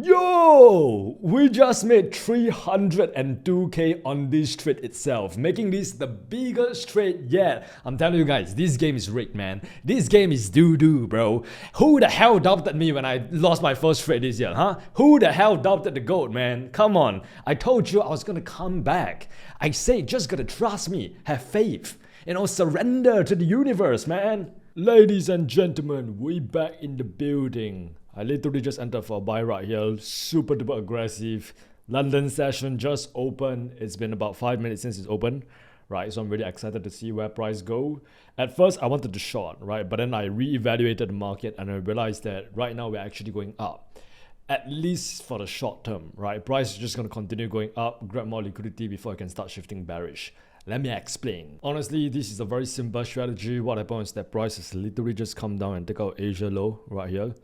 Yo! We just made 302k on this trade itself, making this the biggest trade yet. I'm telling you guys, this game is rigged, man. This game is doo-doo, bro. Who the hell doubted me when I lost my first trade this year, huh? Who the hell doubted the GOAT, man? Come on. I told you I was gonna come back. I said just gotta trust me, have faith. Surrender to the universe, man. Ladies and gentlemen, we back in the building. I literally just entered for a buy right here, super duper aggressive. London session just opened. It's been about 5 minutes since it's open, right? So I'm really excited to see where price go. At first, I wanted to short, right? But then I re-evaluated the market and I realized that right now we're actually going up. At least for the short term, right? Price is just going to continue going up, grab more liquidity before I can start shifting bearish. Let me explain. Honestly, this is a very simple strategy. What happens is that price has literally just come down and take out Asia low right here.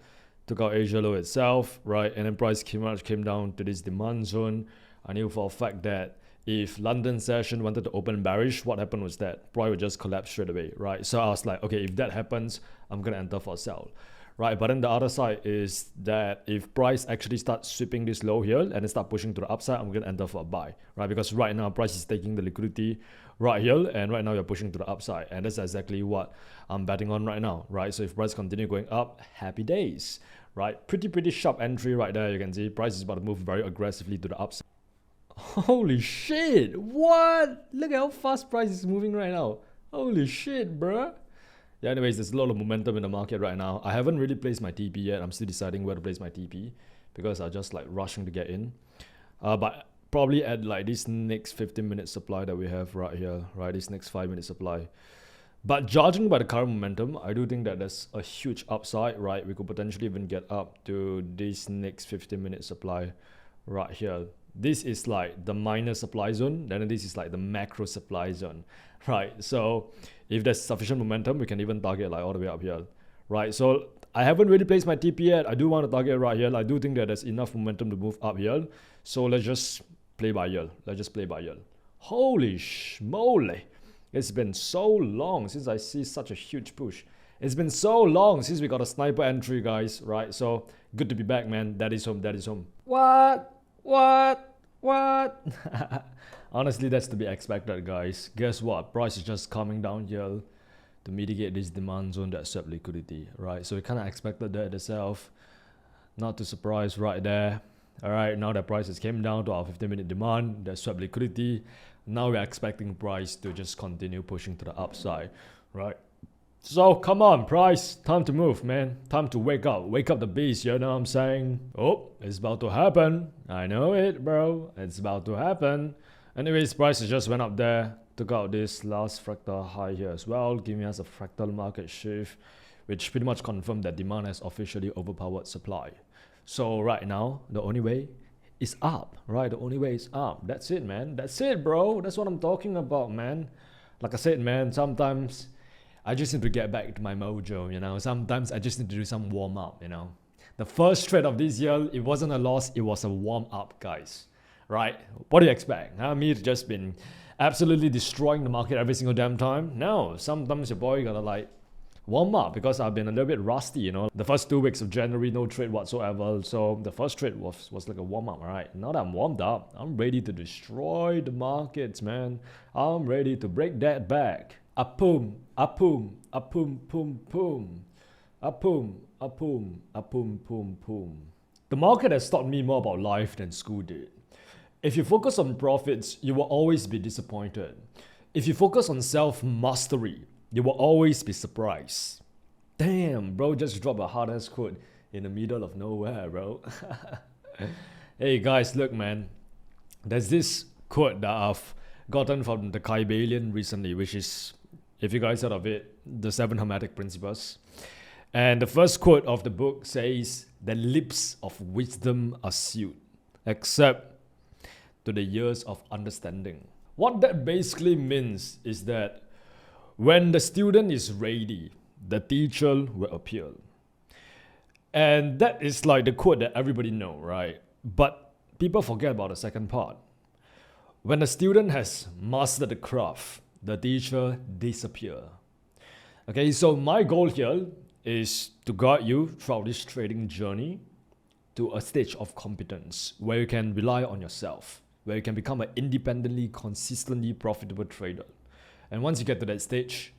Took out Asia low itself, right? And then price came down to this demand zone. I knew for a fact that if London session wanted to open bearish, what happened was that price would just collapse straight away, right? So I was like, okay, if that happens, I'm going to enter for a sell. Right, but then the other side is that if price actually starts sweeping this low here and then start pushing to the upside, I'm going to enter for a buy, right? Because right now price is taking the liquidity right here and right now you're pushing to the upside, and that's exactly what I'm betting on right now, right? So if price continue going up, happy days, right? Pretty sharp entry right there. You can see price is about to move very aggressively to the upside. Holy shit, what? Look at how fast price is moving right now. Holy shit, bruh. Yeah, anyways, there's a lot of momentum in the market right now. I haven't really placed my TP yet. I'm still deciding where to place my TP because I'm just like rushing to get in. But probably at like this next 15-minute supply that we have right here, right? This next 5-minute supply. But judging by the current momentum, I do think that there's a huge upside, right? We could potentially even get up to this next 15-minute supply right here. This is like the minor supply zone, then this is like the macro supply zone, right? So if there's sufficient momentum, we can even target like all the way up here, right? So I haven't really placed my TP yet. I do want to target right here. I do think that there's enough momentum to move up here. So let's just play by here. Let's just play by here. Holy schmoly. It's been so long since I see such a huge push. It's been so long since we got a sniper entry, guys, right? So good to be back, man. That is home, that is home. What? Honestly, that's to be expected, guys. Guess what? Price is just coming down here to mitigate this demand zone that swept liquidity, right? So we kind of expected that itself. Not too surprised right there. All right, now that prices came down to our 15-minute demand that swept liquidity. Now we're expecting price to just continue pushing to the upside, right? So come on, price, time to move, man. Time to wake up the beast, you know what I'm saying? Oh, it's about to happen. I know it, bro. It's about to happen. Anyways, prices just went up there, took out this last fractal high here as well, giving us a fractal market shift, which pretty much confirmed that demand has officially overpowered supply. So right now, the only way is up, right? The only way is up. That's it, man. That's it, bro. That's what I'm talking about, man. Like I said, man, sometimes I just need to get back to my mojo, you know. Sometimes I just need to do some warm up, you know. The first trade of this year, it wasn't a loss, it was a warm up, guys. Right? What do you expect? Me to just been absolutely destroying the market every single damn time? No, sometimes your boy gotta like warm up because I've been a little bit rusty, you know. The first 2 weeks of January, no trade whatsoever. So the first trade was like a warm up, right? Now that I'm warmed up, I'm ready to destroy the markets, man. I'm ready to break that back. Apum, apum, apum, pum, pum. Apum, apum, apum, pum, pum. The market has taught me more about life than school did. If you focus on profits, you will always be disappointed. If you focus on self-mastery, you will always be surprised. Damn, bro, just dropped a hard-ass quote in the middle of nowhere, bro. Hey guys, look, man. There's this quote that I've gotten from the Kybalion recently, which is, if you guys heard of it, the 7 Hermetic Principles. And the first quote of the book says, "The lips of wisdom are sealed, except to the ears of understanding." What that basically means is that when the student is ready, the teacher will appear. And that is like the quote that everybody know, right? But people forget about the second part. When the student has mastered the craft, the teacher disappear. Okay, so my goal here is to guide you throughout this trading journey to a stage of competence where you can rely on yourself, where you can become an independently, consistently profitable trader. And once you get to that stage,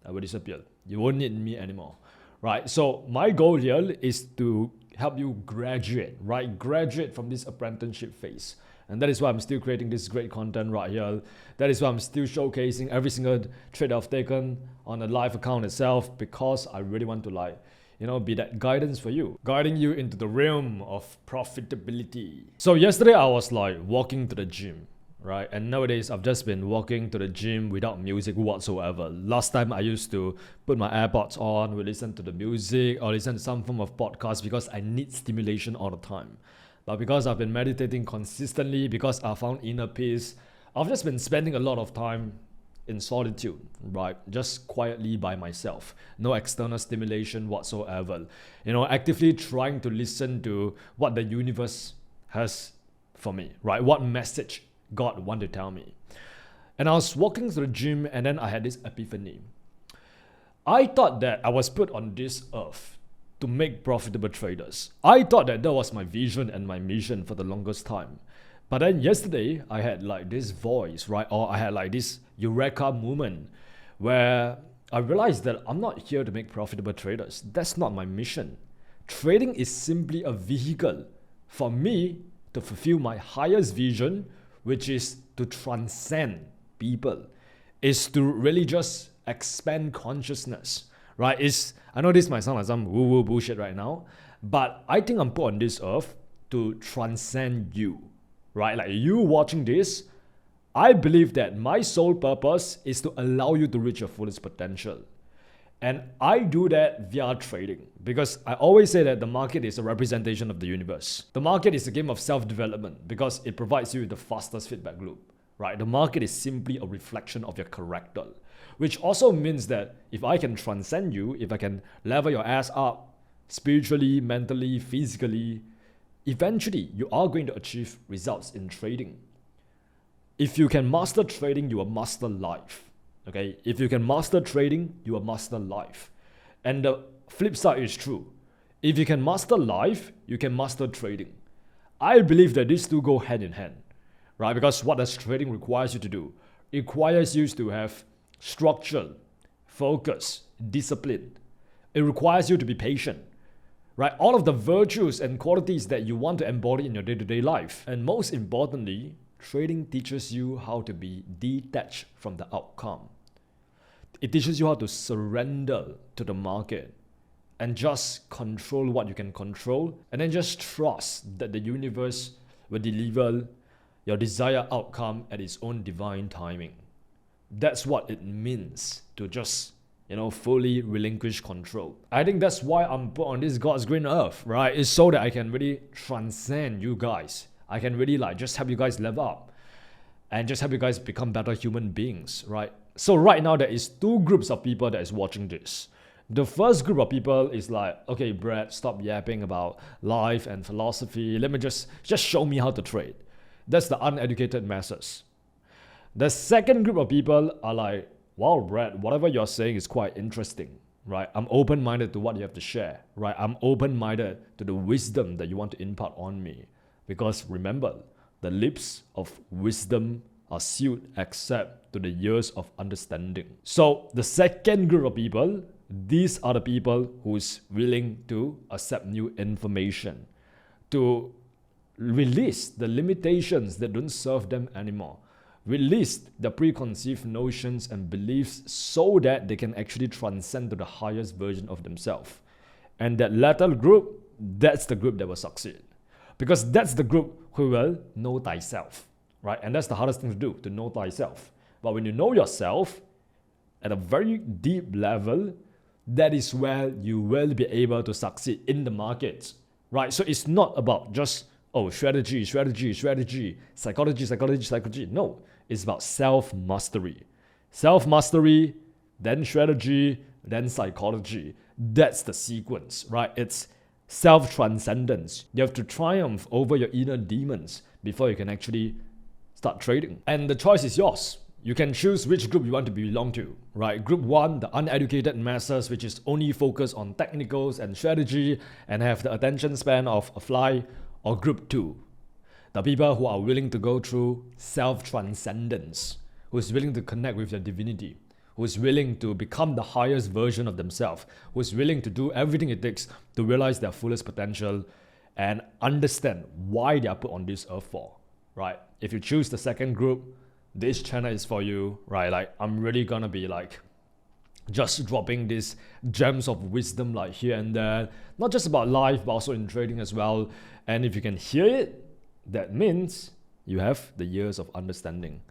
I will disappear. You won't need me anymore, right? So my goal here is to help you graduate, right? Graduate from this apprenticeship phase. And that is why I'm still creating this great content right here. That is why I'm still showcasing every single trade I've taken on a live account itself, because I really want to be that guidance for you, guiding you into the realm of profitability. So yesterday I was walking to the gym, right? And nowadays I've just been walking to the gym without music whatsoever. Last time I used to put my AirPods on, we listen to the music or listen to some form of podcast because I need stimulation all the time. But because I've been meditating consistently, because I found inner peace, I've just been spending a lot of time in solitude, right? Just quietly by myself. No external stimulation whatsoever. Actively trying to listen to what the universe has for me, right? What message God wanted to tell me. And I was walking through the gym and then I had this epiphany. I thought that I was put on this earth to make profitable traders. I thought that was my vision and my mission for the longest time. But then yesterday, I had this voice, right? Or I had this eureka moment where I realized that I'm not here to make profitable traders. That's not my mission. Trading is simply a vehicle for me to fulfill my highest vision, which is to transcend people, is to really just expand consciousness, right? I know this might sound like some woo-woo bullshit right now, but I think I'm put on this earth to transcend you, right? Like you watching this, I believe that my sole purpose is to allow you to reach your fullest potential. And I do that via trading, because I always say that the market is a representation of the universe. The market is a game of self-development because it provides you with the fastest feedback loop, right? The market is simply a reflection of your character, which also means that if I can transcend you, if I can level your ass up spiritually, mentally, physically, eventually you are going to achieve results in trading. If you can master trading, you will master life. Okay, if you can master trading, you will master life. And the flip side is true. If you can master life, you can master trading. I believe that these two go hand in hand, right? Because what does trading requires you to do? It requires you to have structure, focus, discipline. It requires you to be patient, right? All of the virtues and qualities that you want to embody in your day-to-day life. And most importantly, trading teaches you how to be detached from the outcome. It teaches you how to surrender to the market and just control what you can control, and then just trust that the universe will deliver your desired outcome at its own divine timing. That's what it means to just, fully relinquish control. I think that's why I'm put on this God's green earth, right? It's so that I can really transcend you guys. I can really just help you guys level up and just help you guys become better human beings, right? So right now there is two groups of people that is watching this. The first group of people is okay, Brad, stop yapping about life and philosophy. Let me just show me how to trade. That's the uneducated masses. The second group of people are wow, Brad, whatever you're saying is quite interesting, right? I'm open-minded to what you have to share, right? I'm open-minded to the wisdom that you want to impart on me. Because remember, the lips of wisdom are sealed except to the ears of understanding. So the second group of people, these are the people who's willing to accept new information, to release the limitations that don't serve them anymore, release the preconceived notions and beliefs so that they can actually transcend to the highest version of themselves. And that latter group, that's the group that will succeed. Because that's the group who will know thyself, right? And that's the hardest thing to do, to know thyself. But when you know yourself at a very deep level, that is where you will be able to succeed in the market, right? So it's not about just, strategy, psychology. No, it's about self-mastery. Self-mastery, then strategy, then psychology. That's the sequence, right? It's self-trcendence. You have to triumph over your inner demons before you can actually start trading. And the choice is yours. You can choose which group you want to belong to, right? Group 1, the uneducated masses, which is only focused on technicals and strategy and have the attention span of a fly, or Group 2, the people who are willing to go through self-trcendence, who is willing to connect with their divinity, who is willing to become the highest version of themselves, who is willing to do everything it takes to realize their fullest potential and understand why they are put on this earth for, right? If you choose the second group, this channel is for you, right? Like, I'm really gonna be like just dropping these gems of wisdom like here and there, not just about life but also in trading as well. And if you can hear it, that means you have the ears of understanding.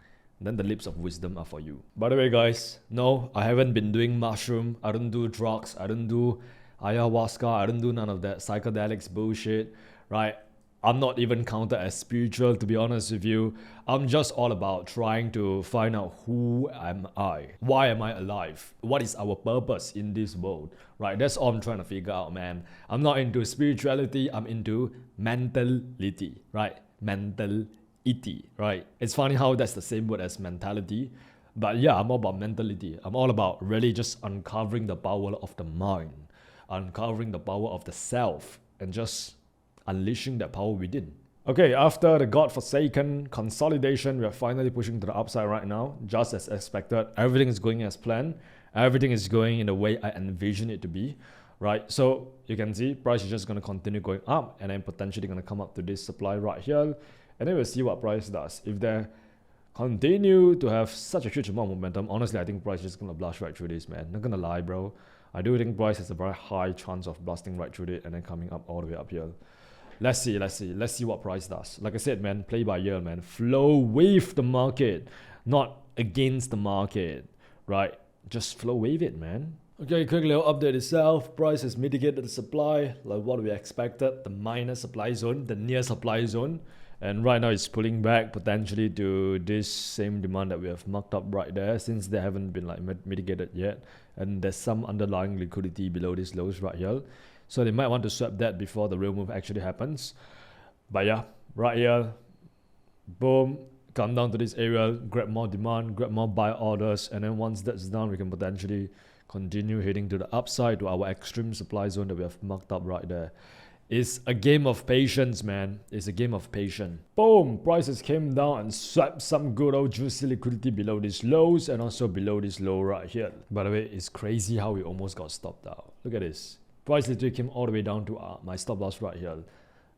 Then the lips of wisdom are for you. By the way, guys, no, I haven't been doing mushroom. I don't do drugs. I don't do ayahuasca. I don't do none of that psychedelics bullshit, right? I'm not even counted as spiritual, to be honest with you. I'm just all about trying to find out who am I? Why am I alive? What is our purpose in this world? Right? That's all I'm trying to figure out, man. I'm not into spirituality. I'm into mentality, right? Mentality, right? It's funny how that's the same word as mentality. But yeah, I'm all about mentality. I'm all about really just uncovering the power of the mind, uncovering the power of the self, and just unleashing that power within. Okay, after the godforsaken consolidation, we are finally pushing to the upside right now, just as expected. Everything is going as planned. Everything is going in the way I envision it to be, right? So you can see price is just going to continue going up and then potentially going to come up to this supply right here. And then we'll see what price does. If they continue to have such a huge amount of momentum, honestly, I think price is just going to blast right through this, man. Not going to lie, bro. I do think price has a very high chance of blasting right through it and then coming up all the way up here. Let's see what price does. Like I said, man, play by ear, man. Flow with the market, not against the market, right? Just flow with it, man. Okay, quick little update itself. Price has mitigated the supply, like what we expected. The minor supply zone, the near supply zone. And right now it's pulling back potentially to this same demand that we have marked up right there, since they haven't been like mitigated yet. And there's some underlying liquidity below these lows right here. So they might want to swap that before the real move actually happens. But yeah, right here, boom, come down to this area, grab more demand, grab more buy orders, and then once that's done, we can potentially continue heading to the upside to our extreme supply zone that we have marked up right there. It's a game of patience, man. It's a game of patience. Boom, prices came down and swept some good old juicy liquidity below these lows and also below this low right here. By the way, it's crazy how we almost got stopped out. Look at this. Price literally came all the way down to my stop loss right here.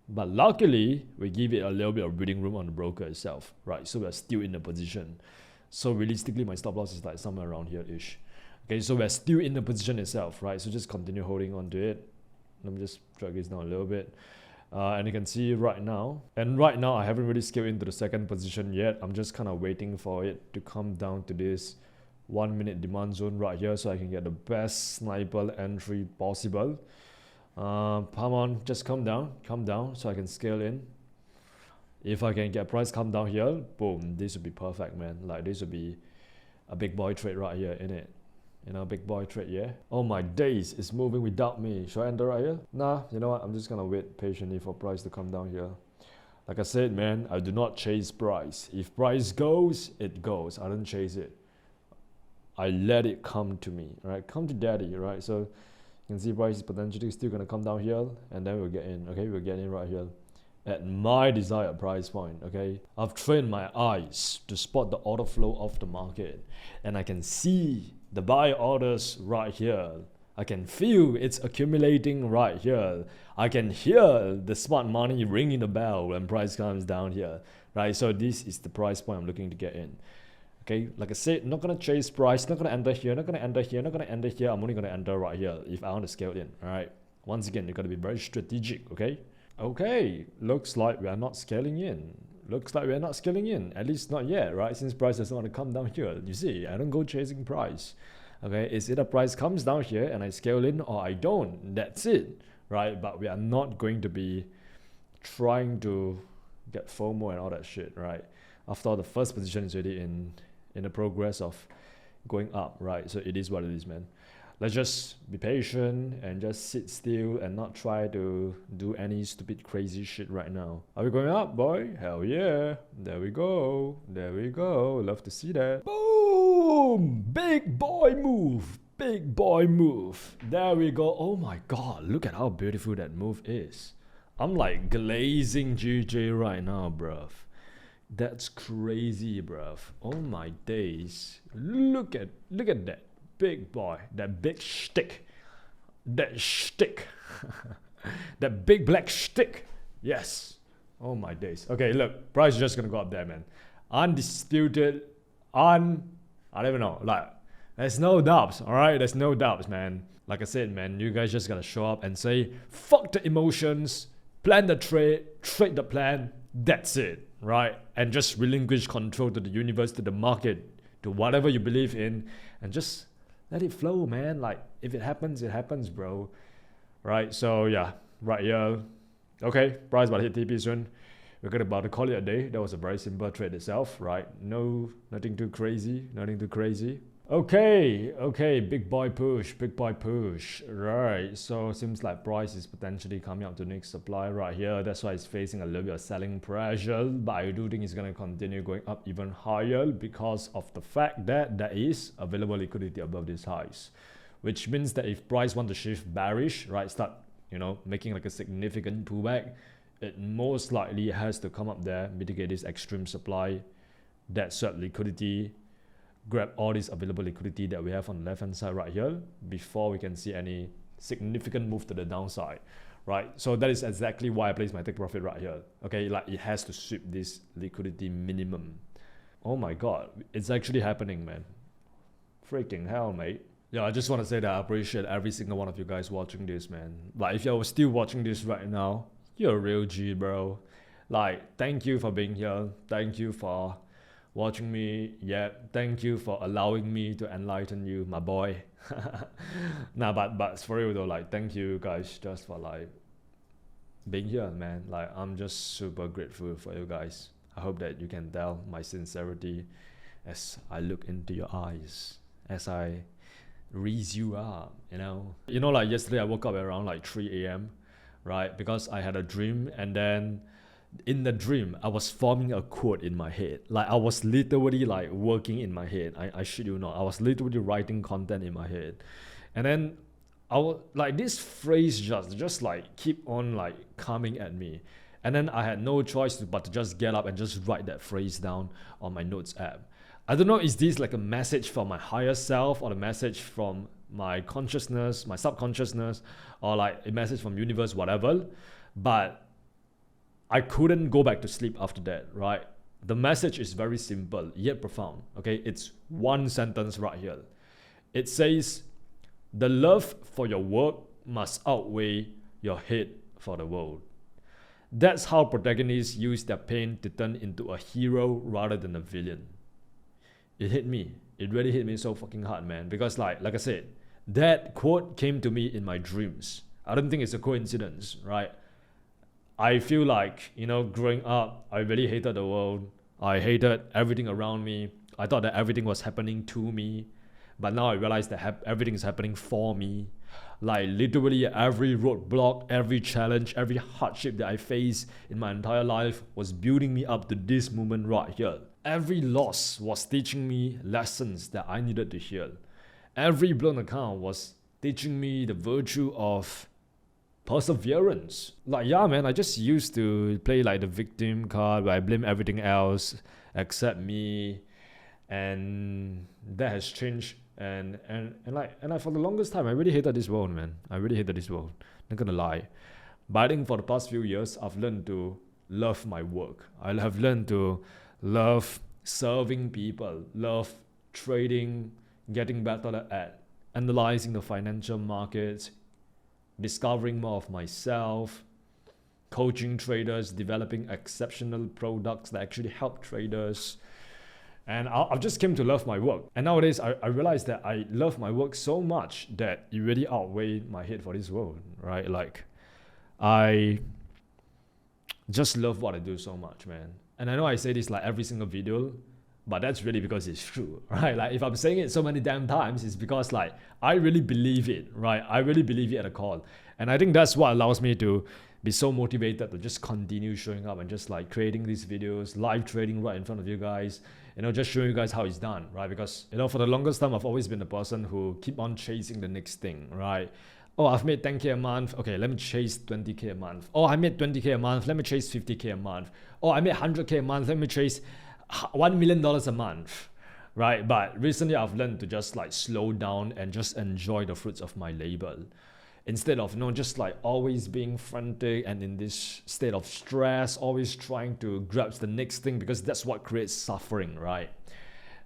But luckily, we give it a little bit of breathing room on the broker itself, right? So we're still in the position. So realistically, my stop loss is like somewhere around here-ish. Okay, so we're still in the position itself, right? So just continue holding on to it. Let me just drag this down a little bit. And you can see right now. And right now, I haven't really scaled into the second position yet. I'm just kind of waiting for it to come down to this 1 minute demand zone right here so I can get the best sniper entry possible. Come on, just come down so I can scale in. If I can get price come down here, boom, this would be perfect, man. Like, this would be a big boy trade right here, innit? You know, big boy trade, yeah? Oh my days, it's moving without me. Should I enter right here? Nah, you know what? I'm just gonna wait patiently for price to come down here. Like I said, man, I do not chase price. If price goes, it goes. I don't chase it. I let it come to me, right? Come to daddy, right? So you can see price is potentially still gonna come down here, and then we'll get in, okay? We'll get in right here at my desired price point, okay? I've trained my eyes to spot the order flow of the market, and I can see the buy orders right here. I can feel it's accumulating right here. I can hear the smart money ringing the bell when price comes down here, right? So this is the price point I'm looking to get in. Okay, like I said, not gonna chase price, not gonna enter here, not gonna enter here, not gonna enter here. I'm only gonna enter right here if I want to scale in. All right. Once again, you gotta be very strategic. Okay. Okay. Looks like we are not scaling in. Looks like we are not scaling in. At least not yet, right? Since price doesn't want to come down here. You see, I don't go chasing price. Okay, it's either price comes down here and I scale in, or I don't. That's it, right? But we are not going to be trying to get FOMO and all that shit, right? After all, the first position is already in the progress of going up, right? So it is what it is, man. let's just be patient and just sit still and not try to do any stupid crazy shit right now. Are we going up, boy? Hell yeah. There we go. There we go. Love to see that. Boom! Big boy move. Big boy move. There we go. Oh my god, look at how beautiful that move is. I'm like glazing GJ right now, bruv. That's crazy, bruv. Oh my days. Look at that big boy, that big shtick. That shtick. That big black shtick. Yes. Oh my days. Okay, look, price is just gonna go up there, man. Undisputed, I don't even know, like, there's no doubts, alright? There's no doubts, man. Like I said, man, you guys just gotta show up and say, fuck the emotions, plan the trade the plan, that's it, right? And just relinquish control to the universe, to the market, to whatever you believe in, and just let it flow, man. Like, if it happens, bro. Right, so yeah, right here. Okay, price about to hit TP soon. We're gonna about to call it a day. That was a very simple trade itself, right? Nothing too crazy, Okay, big boy push, right? So seems like price is potentially coming up to next supply right here. That's why it's facing a little bit of selling pressure, but I do think it's gonna continue going up even higher because of the fact that there is available liquidity above these highs, which means that if price want to shift bearish, right, start, you know, making like a significant pullback, it most likely has to come up there, mitigate this extreme supply, that sort liquidity, grab all this available liquidity that we have on the left hand side right here before we can see any significant move to the downside, right? So that is exactly why I place my take profit right here. Okay, like it has to sweep this liquidity minimum. Oh my god, it's actually happening, man. Freaking hell, mate. Yeah, I just want to say that I appreciate every single one of you guys watching this, man. Like, if you're still watching this right now, you're a real G, bro. Like, thank you for being here. Thank you for watching me. Yeah, thank you for allowing me to enlighten you, my boy. Nah, but for real though, like, thank you guys just for like being here, man. Like, I'm just super grateful for you guys. I hope that you can tell my sincerity as I look into your eyes, as I raise you up, you know. Like yesterday I woke up around like 3 a.m. right, because I had a dream, and then in the dream I was forming a quote in my head. Like, I was literally like working in my head. I shit you not, I was literally writing content in my head, and then I was like, this phrase just like keep on like coming at me, and then I had no choice but to just get up and just write that phrase down on my notes app. I don't know, is this like a message from my higher self, or the message from my consciousness, my subconsciousness, or like a message from universe, whatever, but I couldn't go back to sleep after that, right? The message is very simple yet profound, okay? It's one sentence right here. It says, the love for your work must outweigh your hate for the world. That's how protagonists use their pain to turn into a hero rather than a villain. It hit me. It really hit me so fucking hard, man. Because like I said, that quote came to me in my dreams. I don't think it's a coincidence, right? I feel like, growing up, I really hated the world. I hated everything around me. I thought that everything was happening to me. But now I realize that everything is happening for me. Like, literally every roadblock, every challenge, every hardship that I faced in my entire life was building me up to this moment right here. Every loss was teaching me lessons that I needed to hear. Every blown account was teaching me the virtue of perseverance. Like, yeah, man, I just used to play like the victim card where I blame everything else except me, and that has changed. And for the longest time, I really hated this world, man. I really hated this world. Not gonna lie. But I think for the past few years, I've learned to love my work. I have learned to love serving people, love trading, getting better at analyzing the financial markets, discovering more of myself, coaching traders, developing exceptional products that actually help traders. And I just came to love my work. And nowadays, I realized that I love my work so much that it really outweighed my hate for this world, right? Like, I just love what I do so much, man. And I know I say this like every single video, but that's really because it's true, right? Like if I'm saying it so many damn times, it's because like I really believe it, right? I really believe it at a core. And I think that's what allows me to be so motivated to just continue showing up and just like creating these videos, live trading right in front of you guys, you know, just showing you guys how it's done, right? Because, you know, for the longest time, I've always been the person who keep on chasing the next thing, right? Oh, I've made 10K a month. Okay, let me chase 20K a month. Oh, I made 20K a month. Let me chase 50K a month. Oh, I made 100K a month. Let me chase $1 million a month, right? But recently I've learned to just like slow down and just enjoy the fruits of my labor. Instead of, you know, just like always being frantic and in this state of stress, always trying to grab the next thing, because that's what creates suffering, right?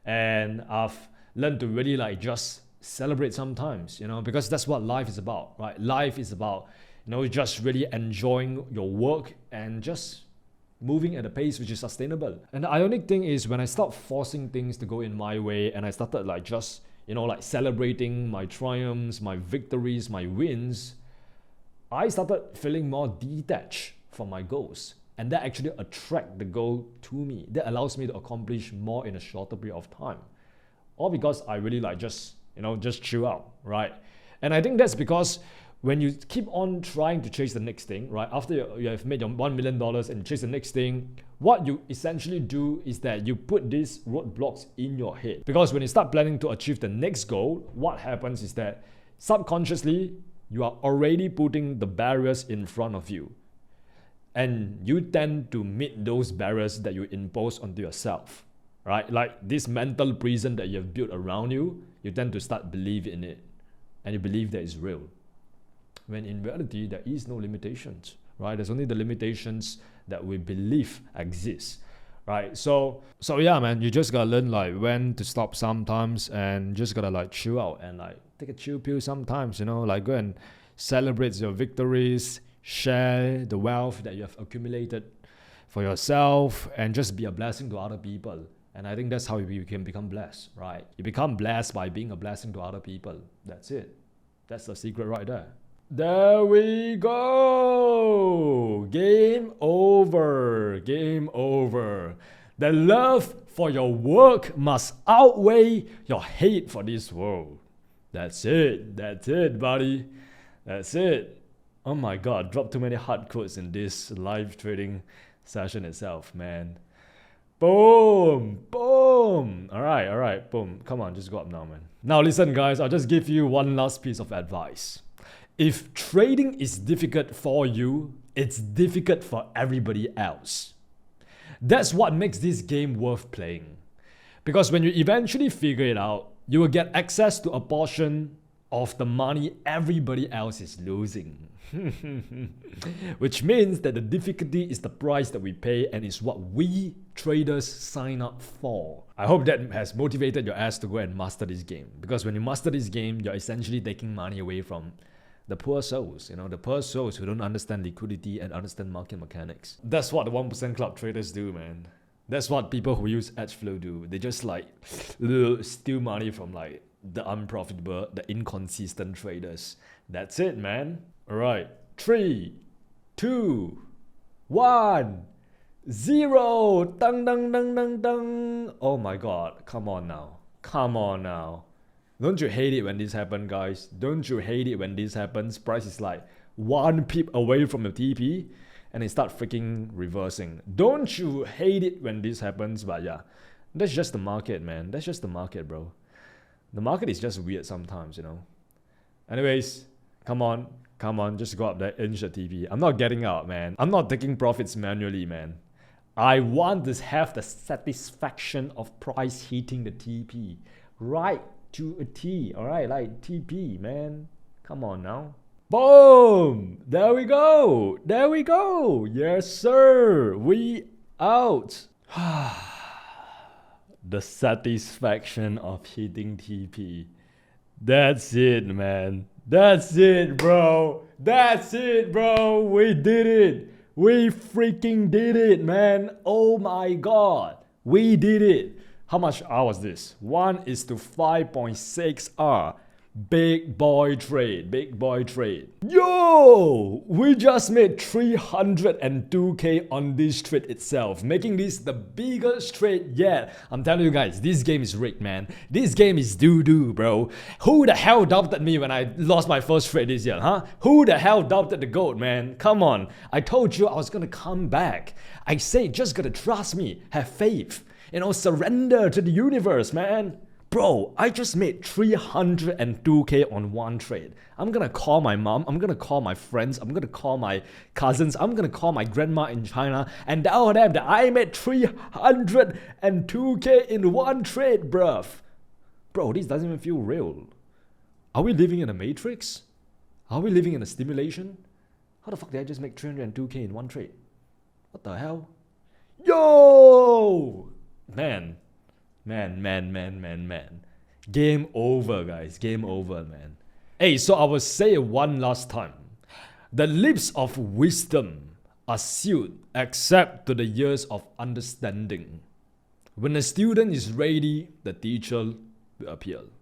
And I've learned to really like just celebrate sometimes, you know, because that's what life is about, right? Life is about, you know, just really enjoying your work and just moving at a pace which is sustainable. And the ironic thing is when I stopped forcing things to go in my way and I started like just, you know, like celebrating my triumphs, my victories, my wins, I started feeling more detached from my goals. And that actually attract the goal to me. That allows me to accomplish more in a shorter period of time. All because I really like just, you know, just chill out, right? And I think that's because when you keep on trying to chase the next thing, right? After you have made your $1 million and chase the next thing, what you essentially do is that you put these roadblocks in your head. Because when you start planning to achieve the next goal, what happens is that subconsciously, you are already putting the barriers in front of you. And you tend to meet those barriers that you impose onto yourself, right? Like this mental prison that you have built around you, you tend to start believing in it. And you believe that it's real. When in reality, there is no limitations, right? There's only the limitations that we believe exist, right? So yeah, man, you just gotta learn like when to stop sometimes and just gotta like chill out and like take a chill pill sometimes, you know, like go and celebrate your victories, share the wealth that you have accumulated for yourself, and just be a blessing to other people. And I think that's how you can become blessed, right? You become blessed by being a blessing to other people. That's it. That's the secret right there. There we go. Game over. Game over. The love for your work must outweigh your hate for this world. That's it. That's it, buddy. That's it. Oh my God, dropped too many hard quotes in this live trading session itself, man. Boom, boom. All right, boom. Come on, just go up now, man. Now listen, guys, I'll just give you one last piece of advice. If trading is difficult for you, it's difficult for everybody else. That's what makes this game worth playing. Because when you eventually figure it out, you will get access to a portion of the money everybody else is losing. Which means that the difficulty is the price that we pay and is what we traders sign up for. I hope that has motivated your ass to go and master this game. Because when you master this game, you're essentially taking money away from the poor souls, you know, the poor souls who don't understand liquidity and understand market mechanics. That's what the 1% club traders do, man. That's what people who use edge flow do. They just like steal money from like the unprofitable, the inconsistent traders. That's it, man. All right, 3, 2, 1, 0. Dang, dang, dang, dang, dang. Oh my God, come on now. Come on now. Don't you hate it when this happens, guys? Don't you hate it when this happens? Price is like 1 pip away from the TP and it start freaking reversing. Don't you hate it when this happens? But yeah, that's just the market, man. That's just the market, bro. The market is just weird sometimes, you know. Anyways, come on, just go up there, inch the TP. I'm not getting out, man. I'm not taking profits manually, man. I want to have the satisfaction of price hitting the TP right to a T, all right, like TP, man. Come on now. Boom! There we go. There we go. Yes, sir. We out. The satisfaction of hitting TP. That's it, man. That's it, bro. That's it, bro. We did it. We freaking did it, man. Oh my God. We did it. How much R was this? 1:5.6 R. Big boy trade, big boy trade. Yo! We just made 302k on this trade itself, making this the biggest trade yet. I'm telling you guys, this game is rigged, man. This game is doo-doo, bro. Who the hell doubted me when I lost my first trade this year, huh? Who the hell doubted the GOAT, man? Come on. I told you I was gonna come back. I say just gotta trust me, have faith, surrender to the universe, man. Bro, I just made 302k on one trade. I'm gonna call my mom, I'm gonna call my friends, I'm gonna call my cousins, I'm gonna call my grandma in China and tell them that I made 302k in one trade, bruv. Bro, this doesn't even feel real. Are we living in a matrix? Are we living in a simulation? How the fuck did I just make 302k in one trade? What the hell? Yo! Man. Game over, guys. Game over, man. Hey, so I will say it one last time. The lips of wisdom are sealed except to the ears of understanding. When the student is ready, the teacher will appear.